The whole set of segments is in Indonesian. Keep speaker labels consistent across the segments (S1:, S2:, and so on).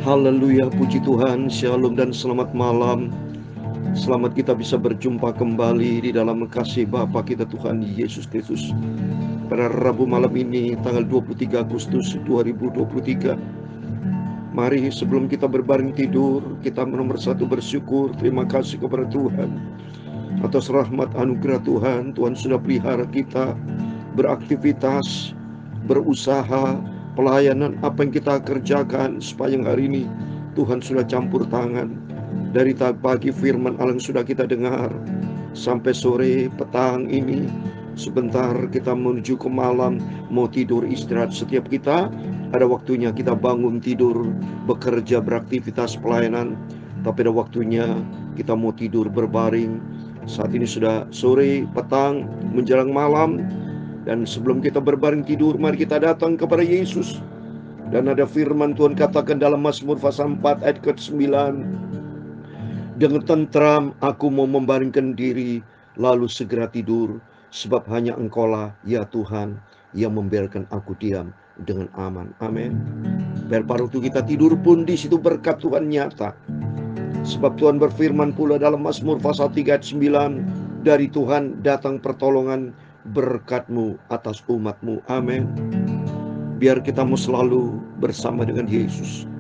S1: Haleluya, puji Tuhan, shalom dan selamat malam. Selamat kita bisa berjumpa kembali di dalam kasih Bapa kita Tuhan Yesus Kristus pada Rabu malam ini tanggal 23 Agustus 2023. Mari sebelum kita berbaring tidur, kita nomor satu bersyukur, terima kasih kepada Tuhan atas rahmat anugerah Tuhan. Tuhan sudah pelihara kita beraktivitas, berusaha, pelayanan apa yang kita kerjakan sepanjang hari ini. Tuhan sudah campur tangan. Dari pagi firman Allah yang sudah kita dengar sampai sore petang ini, sebentar kita menuju ke malam, mau tidur istirahat. Setiap kita ada waktunya kita bangun tidur, bekerja, beraktivitas pelayanan. Tapi ada waktunya kita mau tidur berbaring. Saat ini sudah sore, petang, menjelang malam. Dan sebelum kita berbaring tidur, mari kita datang kepada Yesus. Dan ada firman Tuhan katakan dalam Mazmur pasal 4 ayat ke-9. Dengan tentram aku mau membaringkan diri, lalu segera tidur. Sebab hanya Engkaulah ya Tuhan yang membiarkan aku diam dengan aman. Amin. Biar pada waktu kita tidur pun di situ berkat Tuhan nyata. Sebab Tuhan berfirman pula dalam Mazmur pasal 3 ayat 9. Dari Tuhan datang pertolongan, berkat-Mu atas umat-Mu. Amin. Biar kita mau selalu bersama dengan Yesus.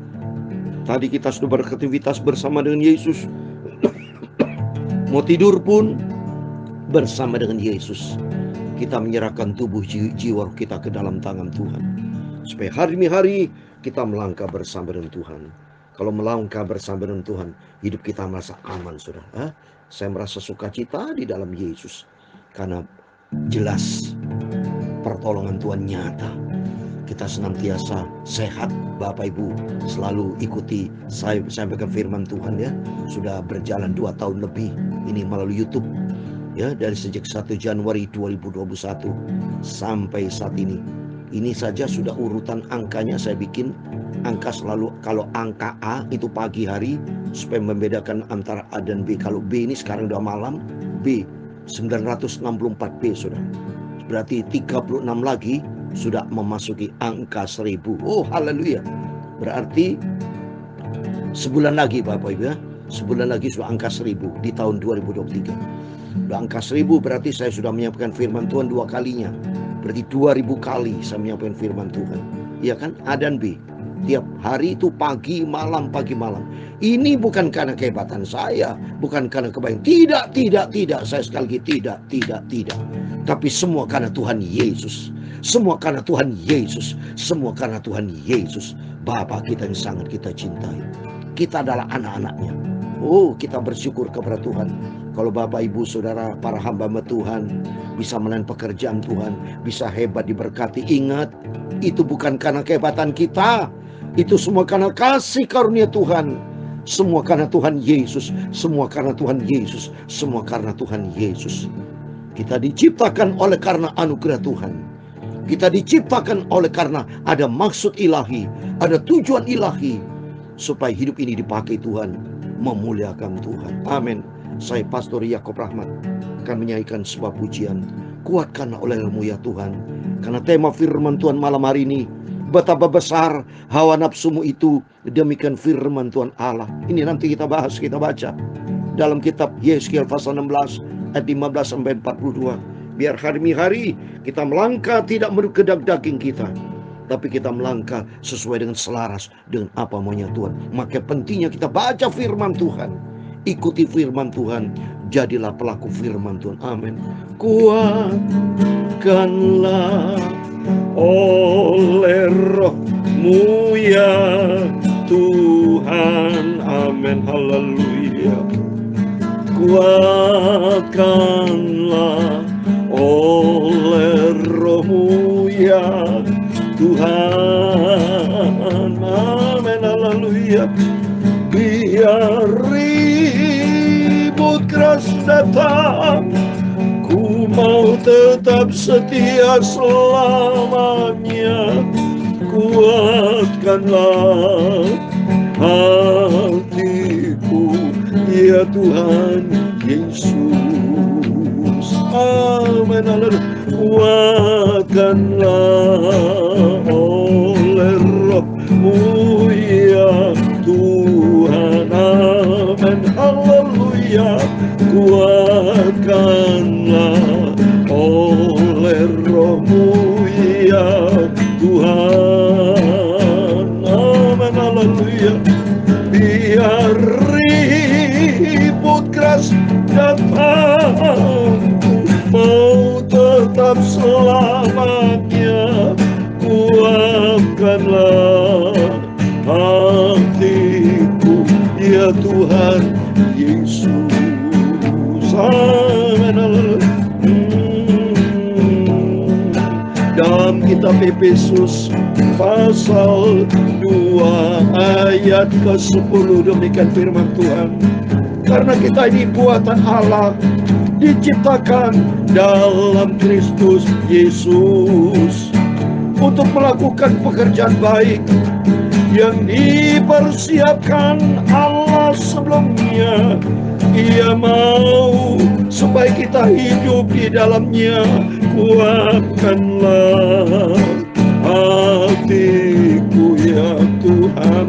S1: Tadi kita sudah beraktivitas bersama dengan Yesus. Mau tidur pun bersama dengan Yesus. Kita menyerahkan tubuh jiwa kita ke dalam tangan Tuhan. Supaya hari demi hari kita melangkah bersama dengan Tuhan. Kalau melangkah bersama dengan Tuhan, hidup kita merasa aman, saudara. Saya merasa sukacita di dalam Yesus. Karena jelas pertolongan Tuhan nyata. Kita senantiasa sehat, Bapak Ibu. Selalu ikuti saya sampaikan firman Tuhan ya. Sudah berjalan 2 tahun lebih ini melalui YouTube ya, dari sejak 1 Januari 2021 sampai saat ini. Ini saja sudah urutan angkanya saya bikin. Angka selalu, kalau angka A itu pagi hari supaya membedakan antara A dan B. Kalau B ini sekarang udah malam, B 964B saudara. Berarti 36 lagi sudah memasuki angka 1000. Oh haleluya. Berarti sebulan lagi Bapak Ibu ya. Sebulan lagi sudah angka 1000 di tahun 2023. Sudah angka 1000 berarti saya sudah menyampaikan firman Tuhan 2 kalinya. Berarti 2000 kali saya menyampaikan firman Tuhan. Iya kan? A dan B. Tiap hari itu pagi malam, pagi malam. Ini bukan karena kehebatan saya, bukan karena kebaikan. Tidak. Saya sekali lagi tidak. Tapi semua karena Tuhan Yesus. Semua karena Tuhan Yesus. Semua karena Tuhan Yesus. Bapa kita yang sangat kita cintai. Kita adalah anak-anaknya. Oh, kita bersyukur kepada Tuhan. Kalau Bapak Ibu Saudara para hamba Tuhan bisa melayani pekerjaan Tuhan, bisa hebat diberkati, ingat itu bukan karena kehebatan kita. Itu semua karena kasih karunia Tuhan. Semua karena Tuhan Yesus. Semua karena Tuhan Yesus. Semua karena Tuhan Yesus. Kita diciptakan oleh karena anugerah Tuhan. Kita diciptakan oleh karena ada maksud ilahi, ada tujuan ilahi, supaya hidup ini dipakai Tuhan, memuliakan Tuhan. Amin. Saya Pastor Yakob Rahmat akan menyanyikan sebuah pujian. Kuatkanlah oleh ilmu ya Tuhan. Karena tema firman Tuhan malam hari ini, betapa besar hawa nafsumu itu, demikian firman Tuhan Allah. Ini nanti kita bahas, kita baca dalam kitab Yeskiel pasal 16 ayat 15 sampai 42. Biar hari demi hari kita melangkah tidak menurut kehendak daging kita, tapi kita melangkah sesuai dengan selaras dengan apa maunya Tuhan. Maka pentingnya kita baca firman Tuhan, ikuti firman Tuhan, jadilah pelaku firman Tuhan. Amin. Kuatkanlah oleh Roh-Mu ya Tuhan. Amin. Haleluya. Kuatkanlah oleh Roh-Mu ya Tuhan. Amin. Haleluya. Biar ribut keras datang, ku mau tetap setia selamanya. Kuatkanlah hatiku ya Tuhan Yesus. Amin. Kuatkanlah oleh Roh-Mu ya haleluya. Kuatkanlah oleh Roh-Mu ya Tuhan. Amin, haleluya. Biar ribut keras datang, mau tetap selamanya. Kuatkanlah hatiku ya Tuhan Yesus. Amin. Dalam kitab Efesus pasal 2 ayat ke-10 demikian firman Tuhan. Karena kita ini buatan Allah, diciptakan dalam Kristus Yesus untuk melakukan pekerjaan baik yang dipersiapkan Allah sebelumnya. Ia mau supaya kita hidup di dalamnya. Kuatkanlah hatiku ya Tuhan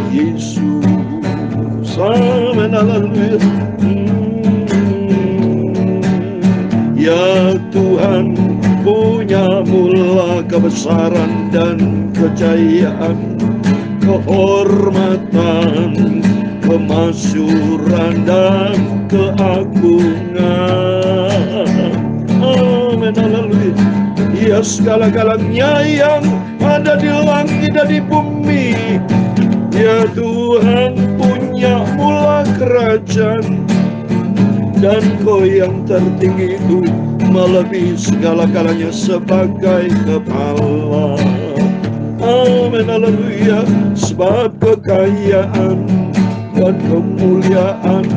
S1: Yesus. Amin, haleluya. Ya Tuhan, punya mula kebesaran dan kejayaan, kehormatan, kemasyuran dan keagungan. Amin, haleluya. Ya segala-galanya yang ada di langit dan di bumi, ya Tuhan punya mula kerajaan, dan Kau yang tertinggi itu melebihi segala-galanya sebagai kepala. Amin, haleluya. Sebab kekayaan dan kemuliaan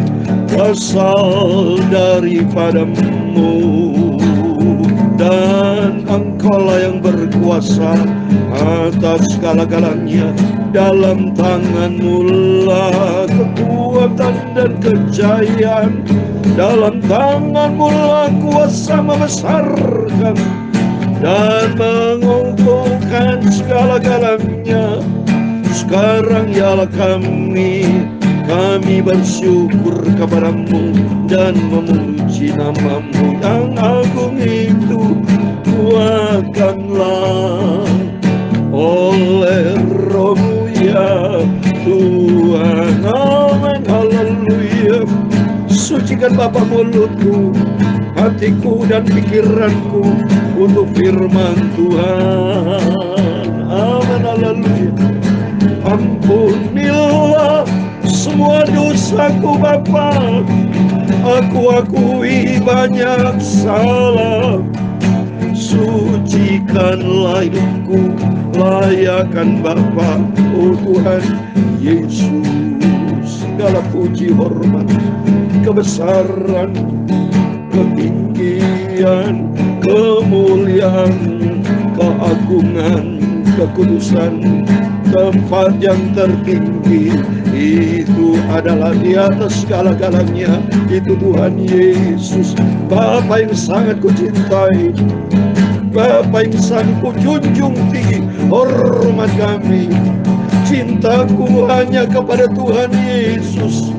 S1: berasal daripada-Mu, dan Engkau-lah yang berkuasa atas segala-galanya. Dalam tangan-Mu lah kekuatan dan kejayaan, dalam tangan-Mu lah kuasa membesarkan dan mengumpulkan segala-galanya. Sekarang ialah kami bersyukur kepada-Mu dan memuji nama-Mu yang agung itu. Kuatkanlah oleh Roh-Mu ya Tuhan. Amin, haleluya. Sucikan Bapa mulutku, hatiku dan pikiranku untuk firman Tuhan. Amin, haleluya. Ampunilah semua dosaku Bapa, aku akui banyak salah. Sucikanlah hidupku, layakkan Bapa, oh Tuhan Yesus. Segala puji, hormat, kebesaran, ketinggian, kemuliaan, keagungan, kekudusan, tempat yang tertinggi itu adalah di atas segala-galanya. Itu Tuhan Yesus, Bapa yang sangat kucintai, Bapa yang sangat kujunjung tinggi. Hormat kami, cintaku hanya kepada Tuhan Yesus.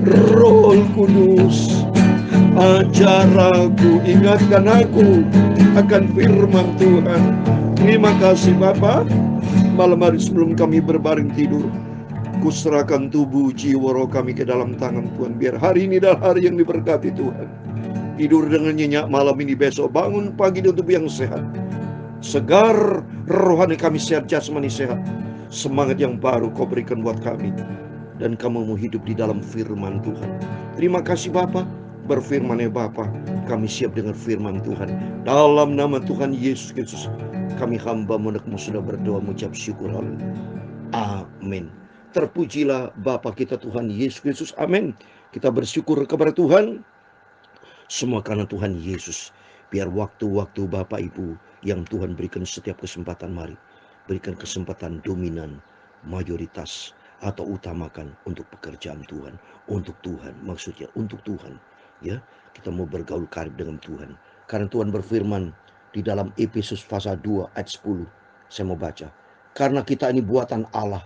S1: Roh Kudus, ajar aku, ingatkan aku akan firman Tuhan. Terima kasih Bapa. Malam hari sebelum kami berbaring tidur, kuserahkan tubuh, jiwa, roh kami ke dalam tangan Tuhan. Biar hari ini adalah hari yang diberkati Tuhan. Tidur dengan nyenyak malam ini, besok bangun pagi dengan tubuh yang sehat, segar, rohani kami sehat, jasmani sehat. Semangat yang baru Kau berikan buat kami, dan kami mau hidup di dalam firman Tuhan. Terima kasih Bapa. Berfirman ya Bapa, kami siap dengan firman Tuhan. Dalam nama Tuhan Yesus Kristus, kami hamba monakmu sudah berdoa mengucap syukur. Amin. Terpujilah Bapa kita Tuhan Yesus Kristus. Amin. Kita bersyukur kepada Tuhan. Semua karena Tuhan Yesus. Biar waktu-waktu Bapak Ibu yang Tuhan berikan setiap kesempatan, mari berikan kesempatan dominan, mayoritas, atau utamakan untuk pekerjaan Tuhan. Untuk Tuhan, maksudnya untuk Tuhan. Ya, kita mau bergaul karib dengan Tuhan. Karena Tuhan berfirman di dalam Efesus pasal 2 ayat 10. Saya mau baca. Karena kita ini buatan Allah,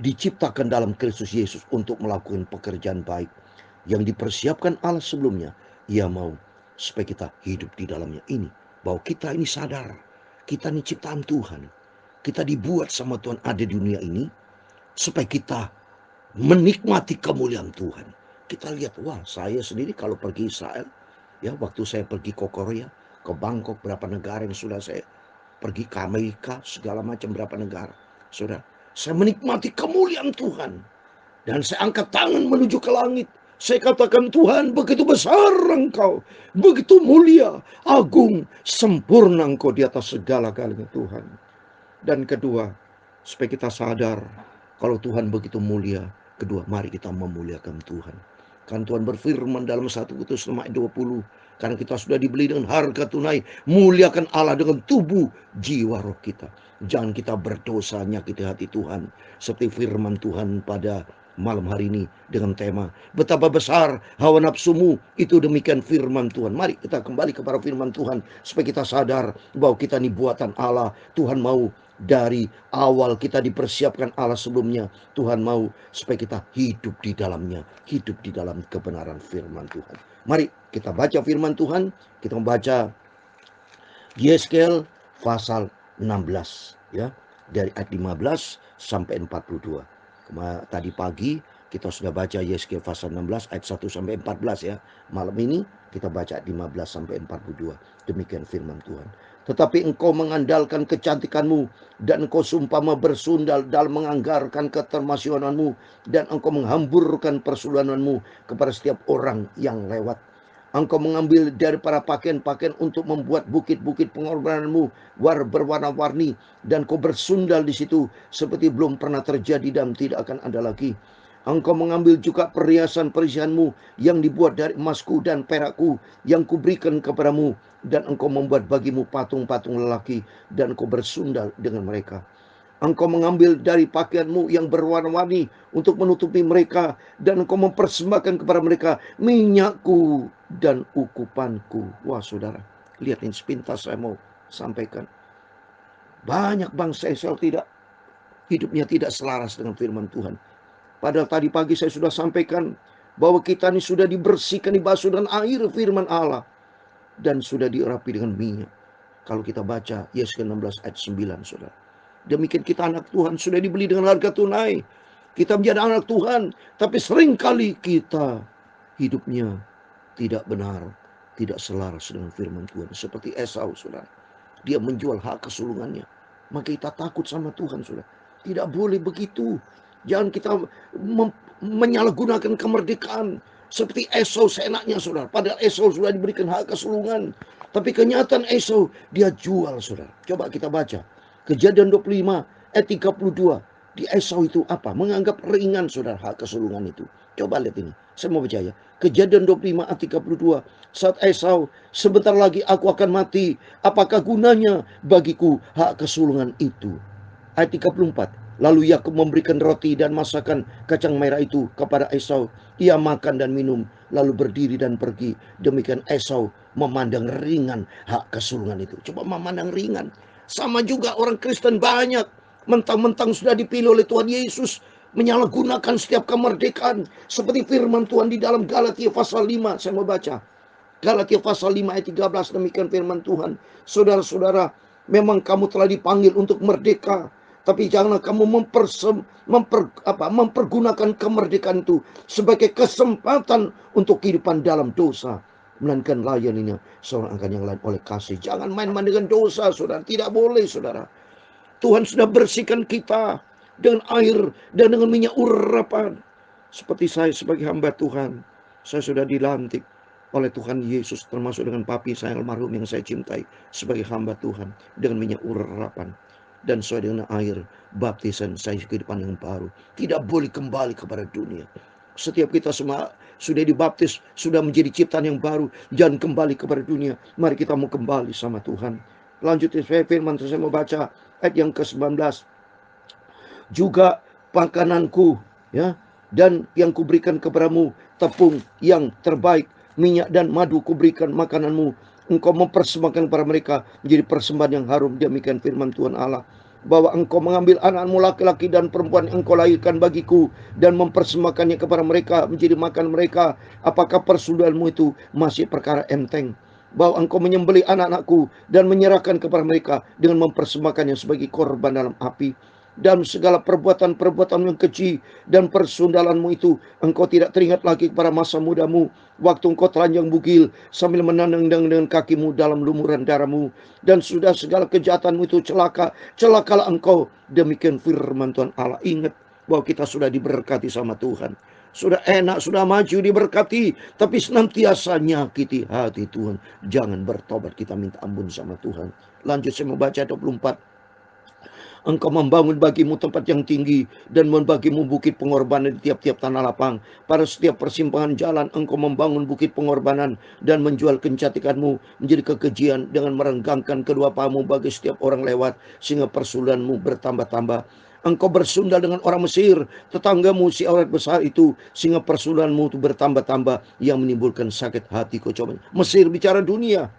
S1: diciptakan dalam Kristus Yesus untuk melakukan pekerjaan baik yang dipersiapkan Allah sebelumnya. Ia mau supaya kita hidup di dalamnya ini. Bahwa kita ini sadar, kita ini ciptaan Tuhan. Kita dibuat sama Tuhan ada di dunia ini supaya kita menikmati kemuliaan Tuhan. Kita lihat, wah saya sendiri kalau pergi Israel, ya waktu saya pergi ke Korea, ke Bangkok, berapa negara yang sudah saya pergi, ke Amerika, segala macam berapa negara. Saudara, saya menikmati kemuliaan Tuhan. Dan saya angkat tangan menuju ke langit. Saya katakan, Tuhan, begitu besar Engkau, begitu mulia, agung, sempurna Engkau di atas segala-galanya Tuhan. Dan kedua, supaya kita sadar kalau Tuhan begitu mulia. Kedua, mari kita memuliakan Tuhan. Kan Tuhan berfirman dalam 1 Korintus 6:20, karena kita sudah dibeli dengan harga tunai, muliakan Allah dengan tubuh, jiwa, roh kita. Jangan kita berdosa nyakiti hati Tuhan. Seperti firman Tuhan pada malam hari ini dengan tema, betapa besar hawa nafsumu, itu demikian firman Tuhan. Mari kita kembali kepada firman Tuhan supaya kita sadar bahwa kita ini buatan Allah. Tuhan mau dari awal kita dipersiapkan Allah sebelumnya. Tuhan mau supaya kita hidup di dalamnya, hidup di dalam kebenaran firman Tuhan. Mari kita baca firman Tuhan. Kita membaca Yeskel pasal 16 ya, dari ayat 15 sampai 42. Tadi pagi kita sudah baca Yeskel pasal 16 ayat 1 sampai 14 ya. Malam ini kita baca 15 sampai 42. Demikian firman Tuhan. Tetapi engkau mengandalkan kecantikanmu, dan engkau sumpama bersundal dalam menganggarkan ketermasyuranmu, dan engkau menghamburkan persulananmu kepada setiap orang yang lewat. Engkau mengambil dari para pakaian-pakaian untuk membuat bukit-bukit pengorbananmu berwarna-warni, dan kau bersundal di situ seperti belum pernah terjadi dan tidak akan ada lagi. Engkau mengambil juga perhiasan-perhiasanmu yang dibuat dari emasku dan perakku yang kuberikan kepadamu, dan engkau membuat bagimu patung-patung lelaki, dan engkau bersundal dengan mereka. Engkau mengambil dari pakaianmu yang berwarna-warni untuk menutupi mereka, dan engkau mempersembahkan kepada mereka minyakku dan ukupanku. Wah saudara, lihat ini sepintas saya mau sampaikan. Banyak bangsa Israel hidupnya tidak selaras dengan firman Tuhan. Padahal tadi pagi saya sudah sampaikan bahwa kita ini sudah dibersihkan, dibasuh dengan air firman Allah, dan sudah diurapi dengan minyak. Kalau kita baca Yesaya 16 ayat 9 saudara. Demikian kita anak Tuhan, sudah dibeli dengan harga tunai. Kita menjadi anak Tuhan, tapi seringkali kita hidupnya tidak benar, tidak selaras dengan firman Tuhan. Seperti Esau saudara, dia menjual hak kesulungannya. Maka kita takut sama Tuhan saudara. Tidak boleh begitu. Jangan kita menyalahgunakan kemerdekaan seperti Esau seenaknya saudara. Padahal Esau sudah diberikan hak kesulungan, tapi kenyataan Esau dia jual saudara. Coba kita baca Kejadian 25 ayat 32. Di Esau itu apa? Menganggap ringan saudara hak kesulungan itu. Coba lihat ini. Saya mau baca ya. Kejadian 25 ayat 32. Saat Esau, sebentar lagi aku akan mati. Apakah gunanya bagiku hak kesulungan itu? Ayat 34. Lalu Yakub memberikan roti dan masakan kacang merah itu kepada Esau. Ia makan dan minum, lalu berdiri dan pergi. Demikian Esau memandang ringan hak kesulungan itu. Coba memandang ringan. Sama juga orang Kristen banyak. Mentang-mentang sudah dipilih oleh Tuhan Yesus, menyalahgunakan setiap kemerdekaan. Seperti firman Tuhan di dalam Galatia pasal 5. Saya mau baca. Galatia pasal 5 ayat 13. Demikian firman Tuhan. Saudara-saudara, memang kamu telah dipanggil untuk merdeka. Tapi janganlah kamu mempergunakan kemerdekaan itu sebagai kesempatan untuk kehidupan dalam dosa. Melainkan layaninya seorang akan yang lain oleh kasih. Jangan main-main dengan dosa saudara. Tidak boleh saudara. Tuhan sudah bersihkan kita dengan air dan dengan minyak urapan. Seperti saya sebagai hamba Tuhan. Saya sudah dilantik oleh Tuhan Yesus, termasuk dengan papi saya almarhum yang saya cintai, sebagai hamba Tuhan dengan minyak urapan. Dan sesuai dengan air baptisan saya kehidupan yang baru. Tidak boleh kembali kepada dunia. Setiap kita semua sudah dibaptis, sudah menjadi ciptaan yang baru. Jangan kembali kepada dunia. Mari kita mau kembali sama Tuhan. Lanjut firman saya mau baca ayat yang ke-19. Juga makananku ya, dan yang kuberikan kepadamu tepung yang terbaik, minyak dan madu kuberikan makananmu. Engkau mempersembahkan kepada mereka menjadi persembahan yang harum. Demikian firman Tuhan Allah. bahwa engkau mengambil anak-mu laki-laki dan perempuan yang engkau lahirkan bagiku dan mempersembahkannya kepada mereka menjadi makan mereka. Apakah persudahanmu itu masih perkara enteng? Bahwa engkau menyembelih anak-anakku dan menyerahkan kepada mereka dengan mempersembahkannya sebagai korban dalam api. Dan segala perbuatan-perbuatan yang keji dan persundalanmu itu engkau tidak teringat lagi kepada masa mudamu, waktu engkau telanjang bugil sambil menandang dengan kakimu dalam lumuran darahmu. Dan sudah segala kejahatanmu itu celakalah engkau. Demikian firman Tuhan Allah. Ingat bahwa kita sudah diberkati sama Tuhan. Sudah enak, sudah maju diberkati, tapi senantiasa nyakiti hati Tuhan. Jangan bertobat, kita minta ampun sama Tuhan. Lanjut saya membaca 24. Engkau membangun bagimu tempat yang tinggi dan membagimu bukit pengorbanan di tiap-tiap tanah lapang. Pada setiap persimpangan jalan engkau membangun bukit pengorbanan dan menjual kecantikanmu menjadi kekejian dengan merenggangkan kedua pahamu bagi setiap orang lewat sehingga persulanmu bertambah-tambah. Engkau bersundal dengan orang Mesir, tetanggamu si aurat besar itu, sehingga persulanmu itu bertambah-tambah yang menimbulkan sakit hati. Kau coba. Mesir bicara dunia.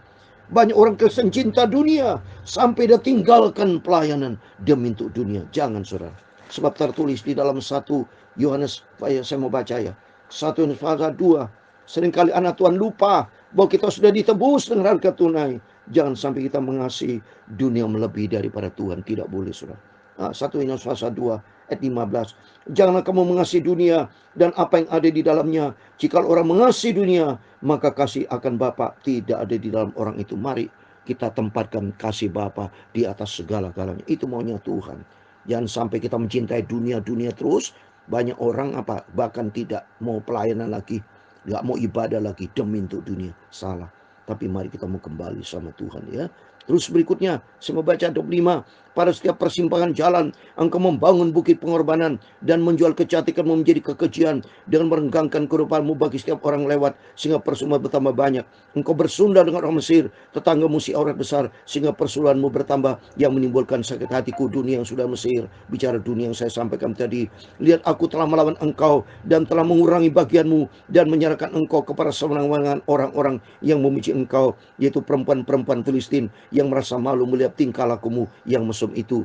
S1: Banyak orang Kristen cinta dunia sampai dia tinggalkan pelayanan demi untuk dunia. Jangan saudara. Sebab tertulis di dalam 1 Yohanes, saya mau baca ya. 1 Yohanes pasal 2. Seringkali anak Tuhan lupa bahwa kita sudah ditebus dengan harga tunai. Jangan sampai kita mengasihi dunia melebihi daripada Tuhan. Tidak boleh saudara. 1 Yohanes pasal 2 ayat 15. Janganlah kamu mengasihi dunia dan apa yang ada di dalamnya. Jika orang mengasihi dunia, maka kasih akan Bapa tidak ada di dalam orang itu. Mari kita tempatkan kasih Bapa di atas segala-galanya. Itu maunya Tuhan. Jangan sampai kita mencintai dunia-dunia terus. Banyak orang bahkan tidak mau pelayanan lagi, nggak mau ibadah lagi demi untuk dunia. Salah. Tapi mari kita mau kembali sama Tuhan ya. Terus berikutnya, saya membaca 25. Pada setiap persimpangan jalan, engkau membangun bukit pengorbanan dan menjual kecantikanmu menjadi kekejian dengan merenggangkan kerupaanmu bagi setiap orang lewat sehingga persulan bertambah banyak. Engkau bersundal dengan orang Mesir, tetanggamu si aurat besar, sehingga persulanmu bertambah yang menimbulkan sakit hatiku. Dunia yang sudah Mesir, bicara dunia yang saya sampaikan tadi. Lihat, aku telah melawan engkau dan telah mengurangi bagianmu dan menyerahkan engkau kepada sewenang-wenang orang-orang yang memuji engkau, yaitu perempuan-perempuan Filistin yang merasa malu melihat tingkah lakumu yang mesum itu.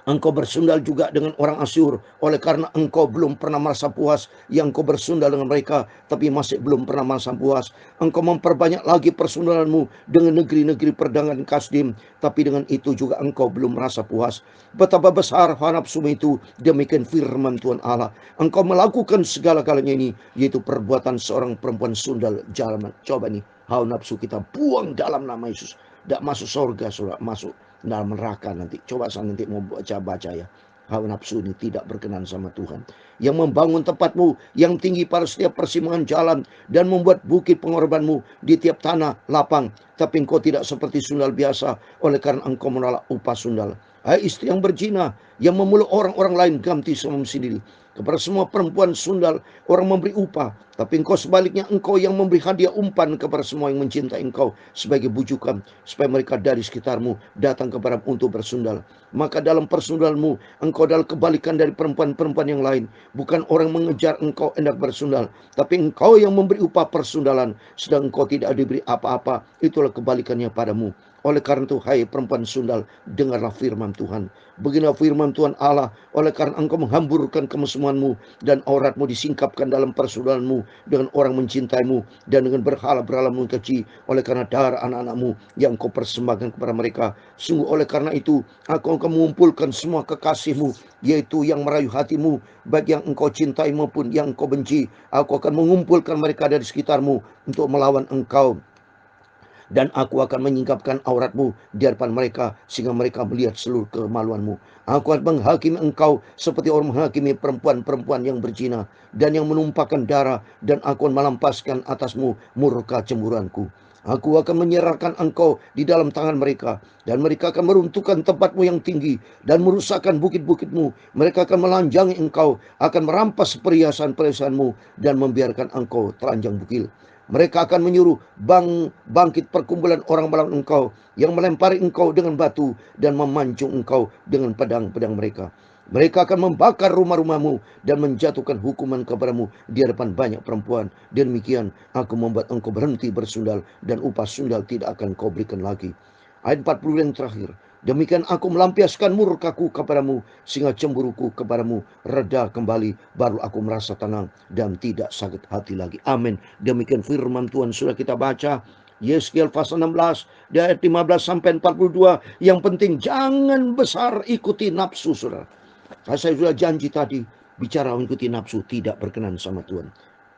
S1: Engkau bersundal juga dengan orang Asyur, oleh karena engkau belum pernah merasa puas. Yang engkau bersundal dengan mereka, tapi masih belum pernah merasa puas. Engkau memperbanyak lagi persundalanmu dengan negeri-negeri perdagangan Kasdim, tapi dengan itu juga engkau belum merasa puas. Betapa besar hawa nafsumu itu, demikian firman Tuhan Allah. Engkau melakukan segala-galanya ini, yaitu perbuatan seorang perempuan sundal jalan. Coba nih, hawa nafsu kita buang dalam nama Yesus. Tidak masuk surga, saudara, masuk dalam neraka nanti. Coba saya nanti mau baca ya. Hawa nafsu ini tidak berkenan sama Tuhan. Yang membangun tempatmu yang tinggi pada setiap persimpangan jalan dan membuat bukit pengorbanmu di tiap tanah lapang. Tapi engkau tidak seperti sundal biasa, oleh karena engkau menolak upah sundal. Hai istri yang berzina, yang memeluk orang-orang lain ganti suami sendiri. Kepada semua perempuan sundal orang memberi upah, tapi engkau sebaliknya, engkau yang memberi hadiah umpan kepada semua yang mencintai engkau sebagai bujukan, supaya mereka dari sekitarmu datang kepadamu untuk bersundal. Maka dalam persundalanmu engkau adalah kebalikan dari perempuan-perempuan yang lain. Bukan orang mengejar engkau hendak bersundal, tapi engkau yang memberi upah persundalan, sedang engkau tidak diberi apa-apa. Itulah kebalikannya padamu. Oleh karena itu, hai perempuan sundal, dengarlah firman Tuhan. Beginilah firman Tuhan Allah, oleh karena engkau menghamburkan kemesumanmu dan auratmu disingkapkan dalam persundalanmu dengan orang mencintaimu dan dengan berhala-berhalamu keji, oleh karena darah anak-anakmu yang kau persembahkan kepada mereka. Sungguh oleh karena itu, aku akan mengumpulkan semua kekasihmu, yaitu yang merayu hatimu, baik yang engkau cintai maupun yang engkau benci. Aku akan mengumpulkan mereka dari sekitarmu untuk melawan engkau. Dan aku akan menyingkapkan auratmu di hadapan mereka, sehingga mereka melihat seluruh kemaluanmu. Aku akan menghakimi engkau seperti orang menghakimi perempuan-perempuan yang berzina dan yang menumpahkan darah, dan aku akan melampaskan atasmu murka cemburuanku. Aku akan menyerahkan engkau di dalam tangan mereka, dan mereka akan meruntuhkan tempatmu yang tinggi dan merusakkan bukit-bukitmu. Mereka akan melanjangi engkau, akan merampas perhiasan-perhiasanmu dan membiarkan engkau telanjang bugil. Mereka akan menyuruh bangkit perkumpulan orang melawan engkau, yang melempari engkau dengan batu dan memancung engkau dengan pedang-pedang mereka. Mereka akan membakar rumah-rumahmu dan menjatuhkan hukuman kepadamu di hadapan banyak perempuan. Demikian aku membuat engkau berhenti bersundal, dan upah sundal tidak akan kau berikan lagi. Ayat 40 yang terakhir. Demikian aku melampiaskan murkaku kepadamu, sehingga cemburuku kepadamu reda kembali. Baru aku merasa tenang dan tidak sakit hati lagi. Amin. Demikian firman Tuhan sudah kita baca. Yeskiel pasal 16 di ayat 15 sampai 42. Yang penting jangan besar ikuti nafsu, saudara. Saya sudah janji tadi, bicara mengikuti nafsu tidak berkenan sama Tuhan.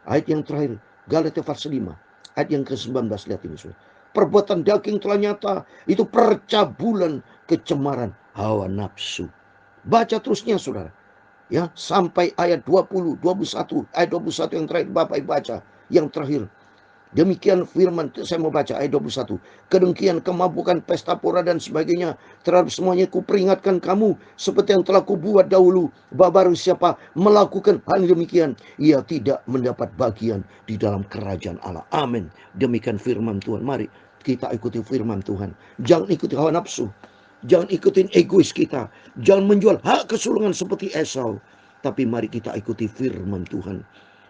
S1: Ayat yang terakhir, Galatia pasal 5, ayat yang ke-19, lihat ini, saudara. Perbuatan daging telah nyata, itu percabulan, kecemaran, hawa nafsu. Baca terusnya, saudara. Ya, sampai ayat 20, 21, ayat 21 yang terakhir Bapak baca, yang terakhir. Demikian firman, saya mau baca ayat 21. Kedengkian, kemabukan, pesta pora dan sebagainya, terhadap semuanya kuperingatkan kamu, seperti yang telah kubuat dahulu. Baru siapa melakukan hal demikian, ia tidak mendapat bagian di dalam kerajaan Allah. Amin. Demikian firman Tuhan. Mari kita ikuti firman Tuhan. Jangan ikuti hawa nafsu. Jangan ikutin egois kita. Jangan menjual hak kesulungan seperti Esau. Tapi mari kita ikuti firman Tuhan.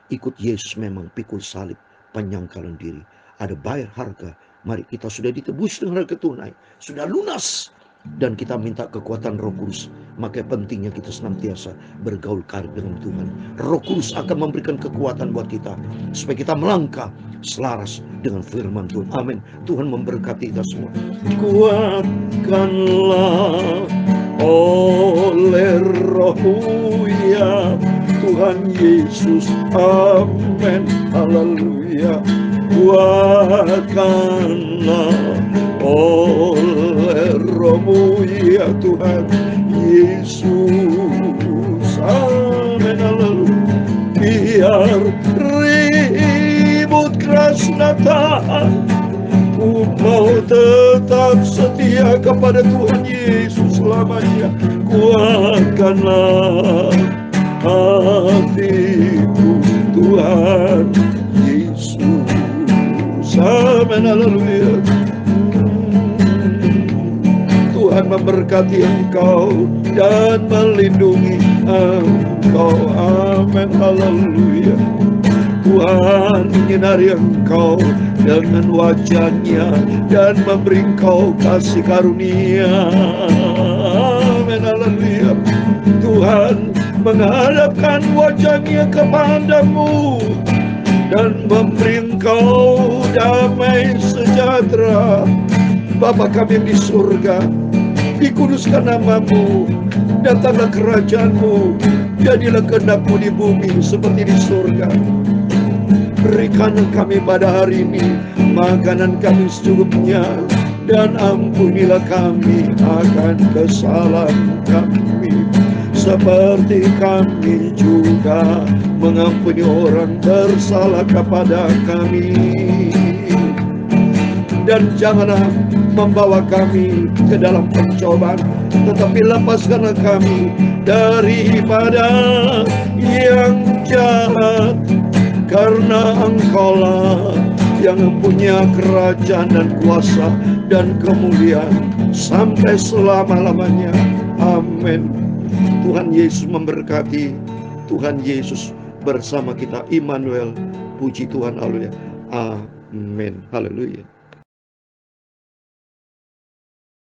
S1: Ikut Yesus, memang pikul salib, penyangkalan diri, ada bayar harga. Mari, kita sudah ditebus dengan harga tunai, sudah lunas, dan kita minta kekuatan Roh Kudus. Maka pentingnya kita senantiasa bergaul karib dengan Tuhan. Roh Kudus akan memberikan kekuatan buat kita supaya kita melangkah selaras dengan firman Tuhan. Amin. Tuhan memberkati kita semua. Kuatkanlah oleh Roh-Mu ya Tuhan Yesus. Amin. Haleluya. Kuatkanlah oleh Roh-Mu ya Tuhan Yesus. Amin. Haleluya. Biar ribut keras datang, Kau tetap setia kepada Tuhan Yesus selamanya. Kuatkanlah hatiku Tuhan Yesus. Amin. Haleluya. Tuhan memberkati engkau dan melindungi engkau. Amin. Haleluya. Tuhan menyinari engkau dengan wajah-Nya dan memberi engkau kasih karunia. Amin. Haleluya. Tuhan menghadapkan wajah-Nya kepadamu dan memberi engkau damai sejahtera. Bapa kami yang di surga, dikuduskan nama-Mu, datanglah kerajaan-Mu, jadilah kehendak-Mu di bumi seperti di surga. Berikan kami pada hari ini makanan kami secukupnya, dan ampunilah kami akan kesalahan kami, seperti kami juga mengampuni orang bersalah kepada kami. Dan janganlah membawa kami ke dalam pencobaan, tetapi lepaskanlah kami daripada yang jahat. Karena Engkaulah yang mempunyai kerajaan dan kuasa dan kemuliaan sampai selama-lamanya. Amin. Tuhan Yesus memberkati. Tuhan Yesus bersama kita. Immanuel. Puji Tuhan. Haleluya. Amin. Haleluya.